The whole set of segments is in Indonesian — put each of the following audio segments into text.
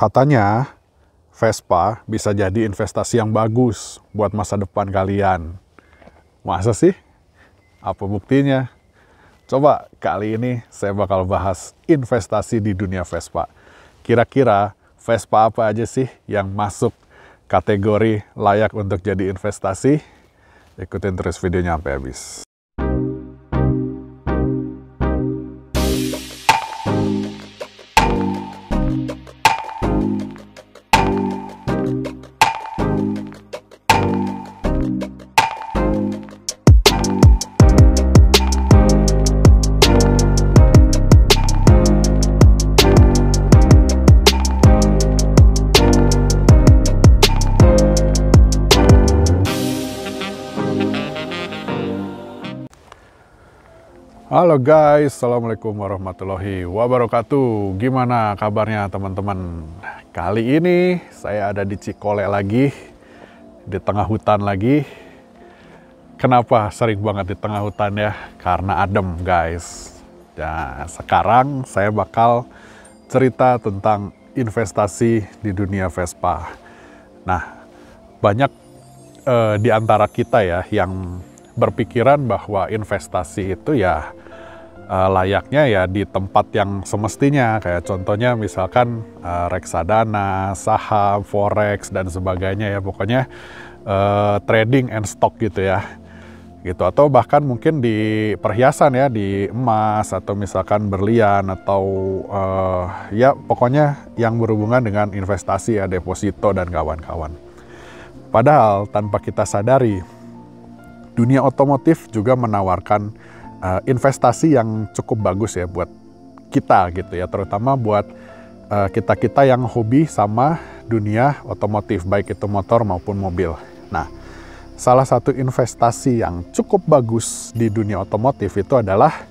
Katanya Vespa bisa jadi investasi yang bagus buat masa depan kalian. Masa sih? Apa buktinya? Coba kali ini saya bakal bahas investasi di dunia Vespa. Kira-kira Vespa apa aja sih yang masuk kategori layak untuk jadi investasi? Ikutin terus videonya sampai habis. Halo guys, Assalamualaikum warahmatullahi wabarakatuh. Gimana kabarnya teman-teman? Kali ini saya ada di Cikole lagi, di tengah hutan lagi. Kenapa sering banget di tengah hutan ya? Karena adem guys. Nah, sekarang saya bakal cerita tentang investasi di dunia Vespa. Nah, banyak di antara kita ya yang berpikiran bahwa investasi itu ya layaknya ya di tempat yang semestinya, kayak contohnya misalkan reksadana, saham, forex dan sebagainya ya, pokoknya trading and stock gitu ya, gitu. Atau bahkan mungkin di perhiasan ya, di emas atau misalkan berlian atau ya pokoknya yang berhubungan dengan investasi ya, deposito dan kawan-kawan. Padahal tanpa kita sadari, dunia otomotif juga menawarkan investasi yang cukup bagus ya buat kita gitu ya, terutama buat kita-kita yang hobi sama dunia otomotif, baik itu motor maupun mobil. Nah, salah satu investasi yang cukup bagus di dunia otomotif itu adalah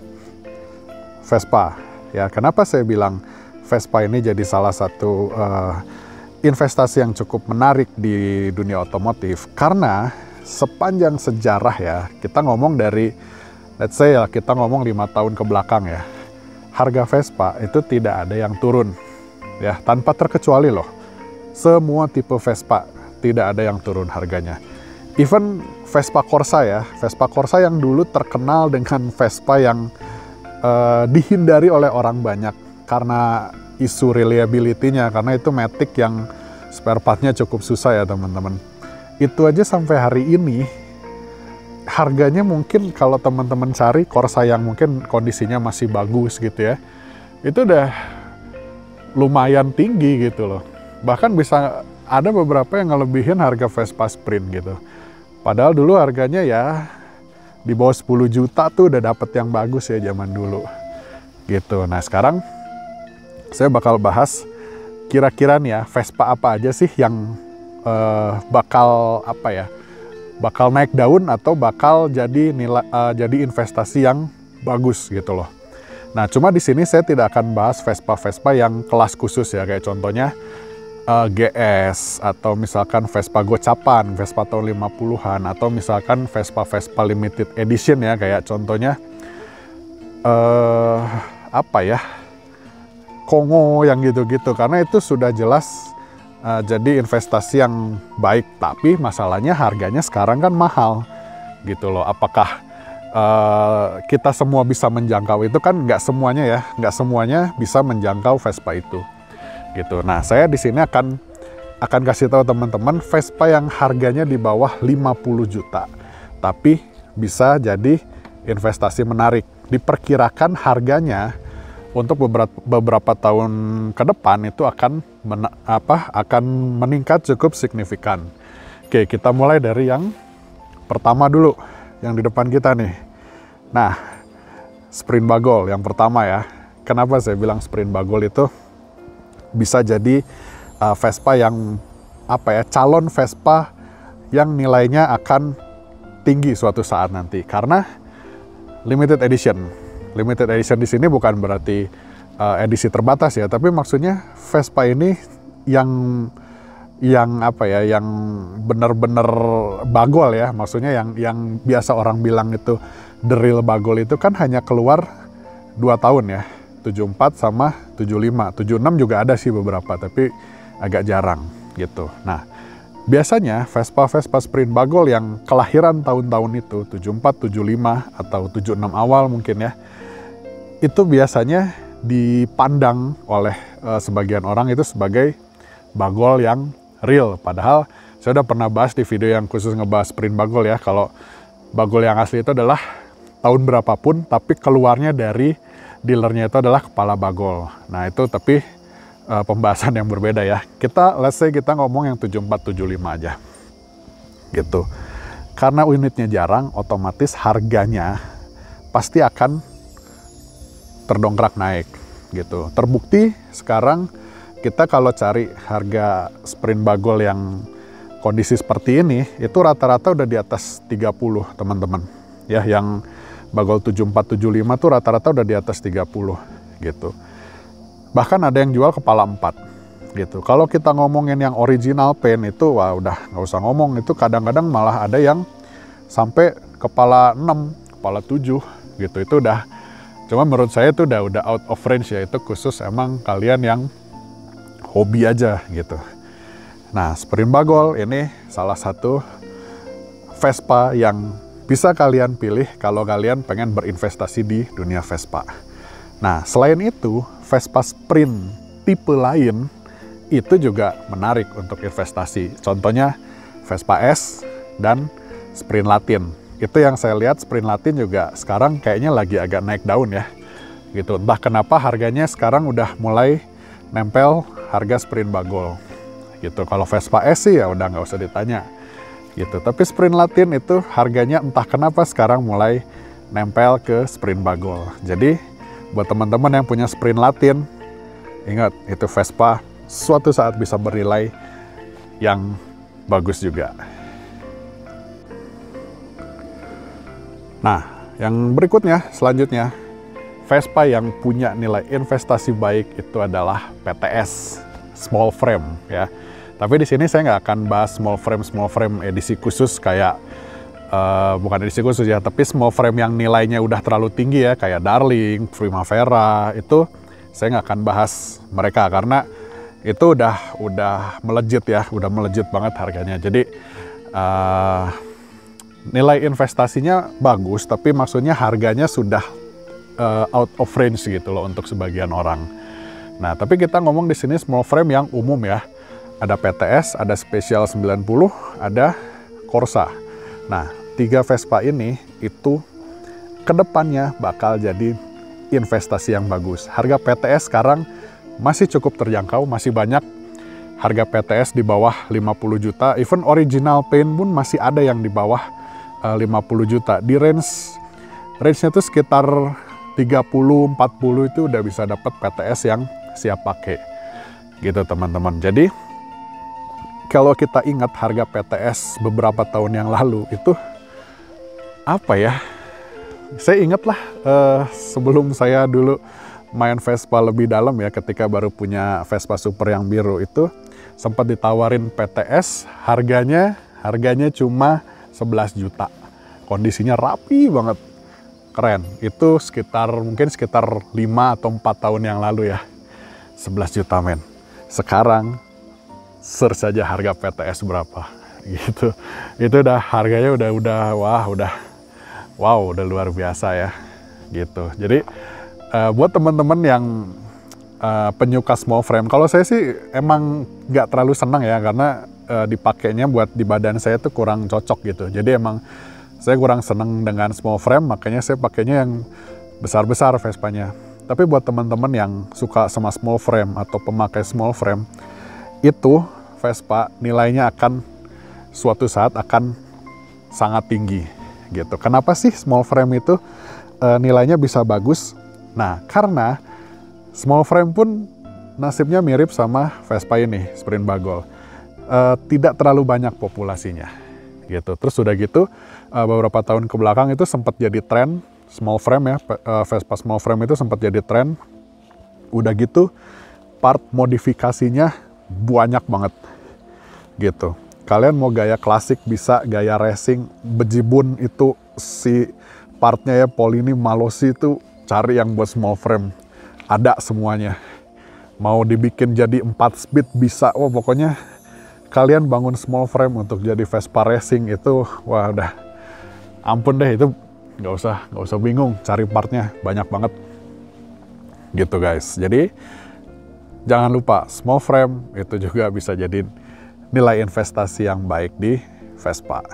Vespa. Ya, kenapa saya bilang Vespa ini jadi salah satu investasi yang cukup menarik di dunia otomotif? Karena sepanjang sejarah ya, kita ngomong dari let's say ya, kita ngomong 5 tahun ke belakang ya, harga Vespa itu tidak ada yang turun ya, tanpa terkecuali loh. Semua tipe Vespa tidak ada yang turun harganya. Even Vespa Corsa ya, Vespa Corsa yang dulu terkenal dengan Vespa yang dihindari oleh orang banyak karena isu reliability-nya, karena itu matic yang spare part-nya cukup susah ya teman-teman. Itu aja sampai hari ini harganya mungkin kalau teman-teman cari Corsa yang mungkin kondisinya masih bagus gitu ya, itu udah lumayan tinggi gitu loh. Bahkan bisa ada beberapa yang ngelebihin harga Vespa Sprint gitu. Padahal dulu harganya ya di bawah 10 juta tuh udah dapet yang bagus ya zaman dulu gitu. Nah, sekarang saya bakal bahas kira-kira nih ya, Vespa apa aja sih yang bakal naik daun atau bakal jadi jadi investasi yang bagus gitu loh. Nah, cuma di sini saya tidak akan bahas Vespa-Vespa yang kelas khusus ya, kayak contohnya GS atau misalkan Vespa gocapan, Vespa tahun 50-an, atau misalkan Vespa-Vespa limited edition ya, kayak contohnya Kongo yang gitu-gitu, karena itu sudah jelas jadi investasi yang baik, tapi masalahnya harganya sekarang kan mahal gitu loh. Apakah kita semua bisa menjangkau itu? Kan nggak semuanya ya, nggak semuanya bisa menjangkau Vespa itu gitu. Nah, saya di sini akan kasih tahu teman-teman Vespa yang harganya di bawah 50 juta tapi bisa jadi investasi menarik. Diperkirakan harganya untuk beberapa tahun ke depan itu akan meningkat cukup signifikan. Oke, kita mulai dari yang pertama dulu, yang di depan kita nih. Nah, Sprint Bagol yang pertama ya. Kenapa saya bilang Sprint Bagol itu bisa jadi Vespa yang calon Vespa yang nilainya akan tinggi suatu saat nanti, karena limited edition. Limited edition di sini bukan berarti edisi terbatas ya, tapi maksudnya Vespa ini yang benar-benar bagol ya, maksudnya yang biasa orang bilang itu the real bagol itu kan hanya keluar 2 tahun ya, 74 sama 75. 76 juga ada sih beberapa, tapi agak jarang gitu. Nah, biasanya Vespa Sprint Bagol yang kelahiran tahun-tahun itu 74, 75 atau 76 awal mungkin ya, itu biasanya dipandang oleh sebagian orang itu sebagai bagol yang real. Padahal saya udah pernah bahas di video yang khusus ngebahas Sprint Bagol ya, kalau bagol yang asli itu adalah tahun berapapun tapi keluarnya dari dealernya itu adalah kepala bagol. Nah itu tapi pembahasan yang berbeda ya. Let's say kita ngomong yang 74, 75 aja gitu. Karena unitnya jarang, otomatis harganya pasti akan terdongkrak naik gitu. Terbukti sekarang kita kalau cari harga Sprint Bagol yang kondisi seperti ini, itu rata-rata udah di atas 30 teman-teman. Ya, yang Bagol 74, 75 tuh rata-rata udah di atas 30 gitu. Bahkan ada yang jual kepala 4 gitu. Kalau kita ngomongin yang original paint itu, wah udah nggak usah ngomong. Itu kadang-kadang malah ada yang sampai kepala 6, kepala 7 gitu. Itu udah, cuma menurut saya itu udah out of range ya. Itu khusus emang kalian yang hobi aja gitu. Nah, Sprint Bagol ini salah satu Vespa yang bisa kalian pilih kalau kalian pengen berinvestasi di dunia Vespa. Nah, selain itu, Vespa Sprint tipe lain itu juga menarik untuk investasi. Contohnya Vespa S dan Sprint Latin. Itu yang saya lihat Sprint Latin juga sekarang kayaknya lagi agak naik daun ya. Gitu. Entah kenapa harganya sekarang udah mulai nempel harga Sprint Bagol. Gitu. Kalau Vespa S sih ya udah nggak usah ditanya. Gitu. Tapi Sprint Latin itu harganya entah kenapa sekarang mulai nempel ke Sprint Bagol. Jadi buat teman-teman yang punya Sprint Latin, ingat itu Vespa suatu saat bisa bernilai yang bagus juga. Nah, yang berikutnya, selanjutnya, Vespa yang punya nilai investasi baik itu adalah PTS, small frame ya. Tapi di sini saya nggak akan bahas small frame edisi khusus kayak bukan edisi khusus ya, tapi small frame yang nilainya udah terlalu tinggi ya, kayak Darling, Primavera, itu saya nggak akan bahas mereka karena itu udah melejit ya, udah melejit banget harganya. Jadi nilai investasinya bagus, tapi maksudnya harganya sudah out of range gitu loh untuk sebagian orang. Nah, tapi kita ngomong di sini small frame yang umum ya. Ada PTS, ada Special 90, ada Corsa. Nah, 3 Vespa ini itu kedepannya bakal jadi investasi yang bagus. Harga PTS sekarang masih cukup terjangkau, masih banyak harga PTS di bawah 50 juta. Even original paint pun masih ada yang di bawah 50 juta. Di range-nya itu sekitar 30-40 itu udah bisa dapat PTS yang siap pakai. Gitu teman-teman. Jadi kalau kita ingat harga PTS beberapa tahun yang lalu itu apa ya? Saya ingat lah sebelum saya dulu main Vespa lebih dalam ya, ketika baru punya Vespa Super yang biru itu sempat ditawarin PTS, harganya cuma 11 juta. Kondisinya rapi banget. Keren. Itu mungkin sekitar 5 atau 4 tahun yang lalu ya. 11 juta men. Sekarang search saja harga PTS berapa gitu. Itu harganya udah luar biasa ya gitu. Jadi buat teman-teman yang penyuka small frame, kalau saya sih emang nggak terlalu senang ya karena dipakainya buat di badan saya tuh kurang cocok gitu. Jadi emang saya kurang senang dengan small frame, makanya saya pakainya yang besar-besar Vespanya. Tapi buat teman-teman yang suka sama small frame atau pemakai small frame, itu Vespa nilainya akan suatu saat akan sangat tinggi gitu. Kenapa sih small frame itu nilainya bisa bagus? Nah, karena small frame pun nasibnya mirip sama Vespa ini, Sprint Bagol. Tidak terlalu banyak populasinya gitu. Terus udah gitu beberapa tahun ke belakang itu sempat jadi tren small frame ya, Vespa small frame itu sempat jadi tren. Udah gitu part modifikasinya banyak banget gitu. Kalian mau gaya klasik bisa, gaya racing, bejibun itu si partnya ya, Polini, Malossi itu cari yang buat small frame. Ada semuanya. mau dibikin jadi 4 speed bisa. Wah, pokoknya kalian bangun small frame untuk jadi Vespa racing itu, wah udah ampun deh, itu nggak usah bingung cari partnya, banyak banget gitu guys. Jadi jangan lupa small frame itu juga bisa jadi nilai investasi yang baik di Vespa.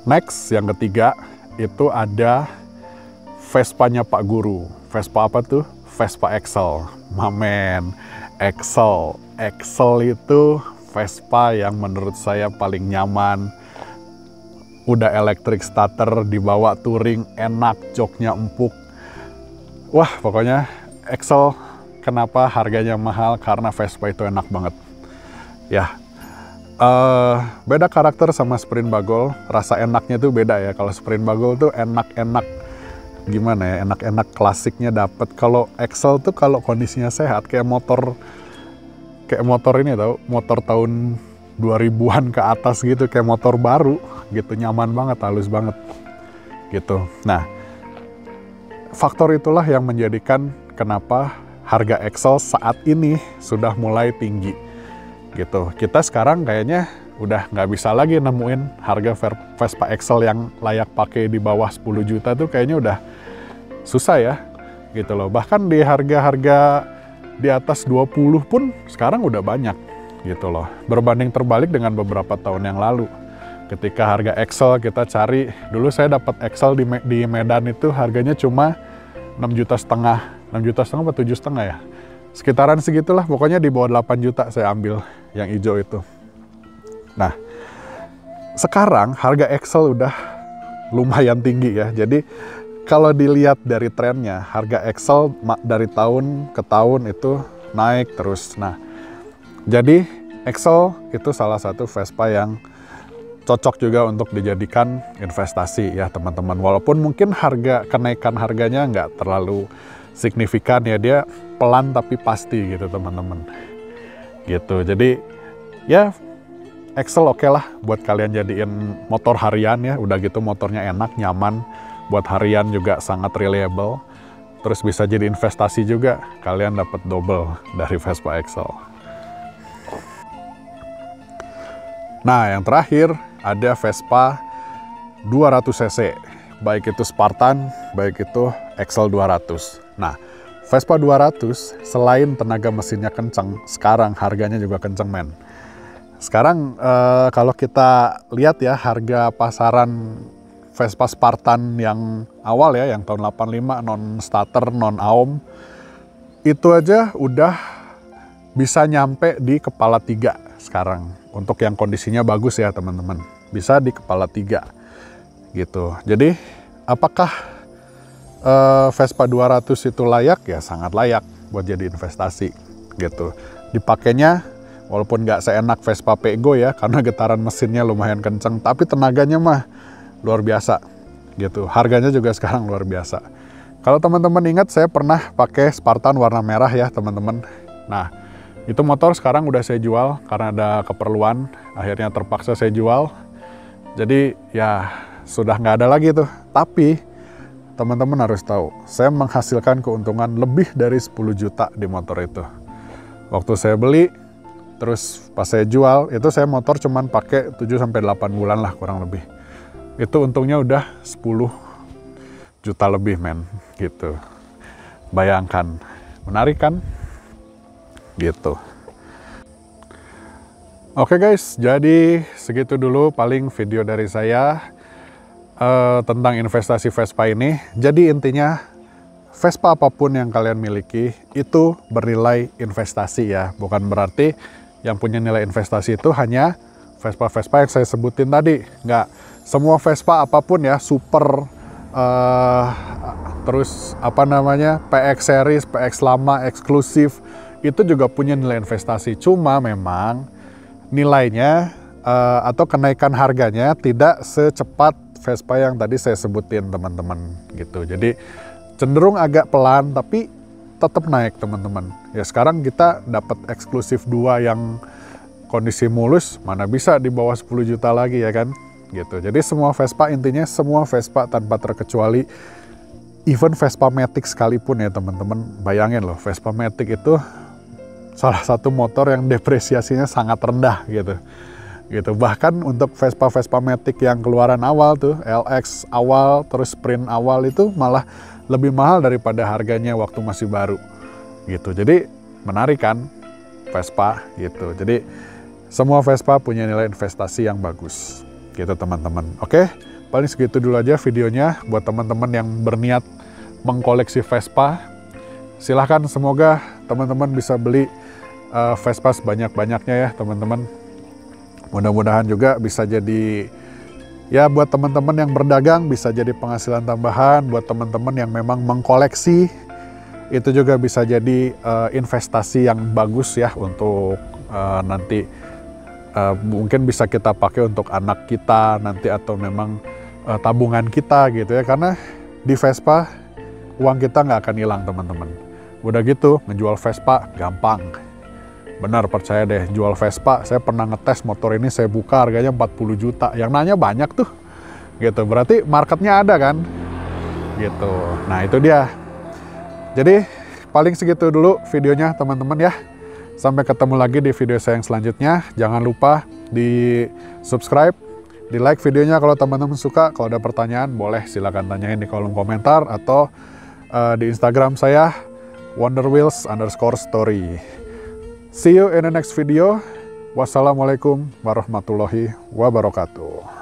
Next, yang ketiga itu ada Vespanya Pak Guru. Vespa apa tuh? Vespa Excel. Mamen, Excel. Excel itu Vespa yang menurut saya paling nyaman. Udah electric starter, dibawa touring, enak, joknya empuk. Wah, pokoknya Excel, kenapa harganya mahal? Karena Vespa itu enak banget. Ya, beda karakter sama Sprint Bagol. Rasa enaknya tuh beda ya. Kalau Sprint Bagol tuh enak-enak, gimana ya, enak-enak klasiknya dapet. Kalau Excel tuh kalau kondisinya sehat, kayak motor ini tau, motor tahun 2000-an ke atas gitu, kayak motor baru gitu, nyaman banget, halus banget gitu. Nah, faktor itulah yang menjadikan kenapa harga Excel saat ini sudah mulai tinggi gitu. Kita sekarang kayaknya udah nggak bisa lagi nemuin harga Vespa Excel yang layak pakai di bawah 10 juta tuh, kayaknya udah susah ya gitu loh. Bahkan di harga-harga di atas 20 pun sekarang udah banyak gitu loh. Berbanding terbalik dengan beberapa tahun yang lalu. Ketika harga Excel kita cari, dulu saya dapat Excel di Medan itu harganya cuma 6,5 juta, 6,5 juta apa 7,5 ya. Sekitaran segitulah, pokoknya di bawah 8 juta saya ambil yang hijau itu. Nah, sekarang harga Excel udah lumayan tinggi ya. Jadi kalau dilihat dari trennya, harga Excel dari tahun ke tahun itu naik terus. Nah, jadi Excel itu salah satu Vespa yang cocok juga untuk dijadikan investasi ya teman-teman. Walaupun mungkin kenaikan harganya nggak terlalu signifikan ya, dia pelan tapi pasti gitu teman-teman. Gitu. Jadi ya Excel oke lah buat kalian jadiin motor harian ya. Udah gitu motornya enak, nyaman, buat harian juga sangat reliable. Terus bisa jadi investasi juga, kalian dapat double dari Vespa Excel. Nah, yang terakhir ada Vespa 200cc, baik itu Spartan, baik itu Excel 200. Nah, Vespa 200 selain tenaga mesinnya kenceng, sekarang harganya juga kenceng men. Sekarang kalau kita lihat ya harga pasaran Vespa Spartan yang awal ya, yang tahun 85, non-starter, non-AOM, itu aja udah bisa nyampe di kepala 3 sekarang. Untuk yang kondisinya bagus ya teman-teman, bisa di kepala 3 gitu. Jadi apakah Vespa 200 itu layak? Ya sangat layak buat jadi investasi gitu. Dipakainya walaupun nggak seenak Vespa Pego ya, karena getaran mesinnya lumayan kenceng, tapi tenaganya mah luar biasa gitu. Harganya juga sekarang luar biasa. Kalau teman-teman ingat, saya pernah pakai Spartan warna merah ya teman-teman. Nah, itu motor sekarang udah saya jual karena ada keperluan, akhirnya terpaksa saya jual. Jadi ya sudah nggak ada lagi tuh. Tapi teman-teman harus tahu, saya menghasilkan keuntungan lebih dari 10 juta di motor itu. Waktu saya beli, terus pas saya jual, itu saya motor cuman pakai 7-8 bulan lah kurang lebih. Itu untungnya udah 10 juta lebih men, gitu. Bayangkan, menarik kan? Gitu. Oke guys, jadi segitu dulu paling video dari saya tentang investasi Vespa ini. Jadi intinya Vespa apapun yang kalian miliki itu bernilai investasi ya. Bukan berarti yang punya nilai investasi itu hanya Vespa-Vespa yang saya sebutin tadi. Nggak, semua Vespa apapun ya, super, terus apa namanya, PX series, PX lama, eksklusif, itu juga punya nilai investasi. Cuma memang nilainya atau kenaikan harganya tidak secepat Vespa yang tadi saya sebutin teman-teman gitu. Jadi cenderung agak pelan tapi tetap naik teman-teman. Ya sekarang kita dapat eksklusif 2 yang kondisi mulus, mana bisa di bawah 10 juta lagi ya kan gitu. Jadi semua Vespa, intinya semua Vespa tanpa terkecuali even Vespa Matic sekalipun ya teman-teman, bayangin loh, Vespa Matic itu salah satu motor yang depresiasinya sangat rendah gitu. Bahkan untuk Vespa Matic yang keluaran awal tuh, LX awal, terus Sprint awal itu malah lebih mahal daripada harganya waktu masih baru gitu. Jadi menarik kan Vespa gitu. Jadi semua Vespa punya nilai investasi yang bagus gitu teman-teman. Oke, paling segitu dulu aja videonya buat teman-teman yang berniat mengkoleksi Vespa. Silahkan, semoga teman-teman bisa beli Vespa sebanyak-banyaknya ya teman-teman. Mudah-mudahan juga bisa jadi, ya buat teman-teman yang berdagang bisa jadi penghasilan tambahan, buat teman-teman yang memang mengkoleksi itu juga bisa jadi investasi yang bagus ya untuk nanti mungkin bisa kita pakai untuk anak kita nanti, atau memang tabungan kita gitu ya, karena di Vespa uang kita nggak akan hilang teman-teman. Udah gitu menjual Vespa gampang. Benar, percaya deh, jual Vespa, saya pernah ngetes motor ini, saya buka harganya 40 juta. Yang nanya banyak tuh. Gitu, berarti marketnya ada kan? Gitu. Nah, itu dia. Jadi, paling segitu dulu videonya teman-teman ya. Sampai ketemu lagi di video saya yang selanjutnya. Jangan lupa di subscribe, di like videonya kalau teman-teman suka. Kalau ada pertanyaan, boleh silakan tanyain di kolom komentar atau di Instagram saya, wonderwheels_story. See you in the next video. Wassalamualaikum warahmatullahi wabarakatuh.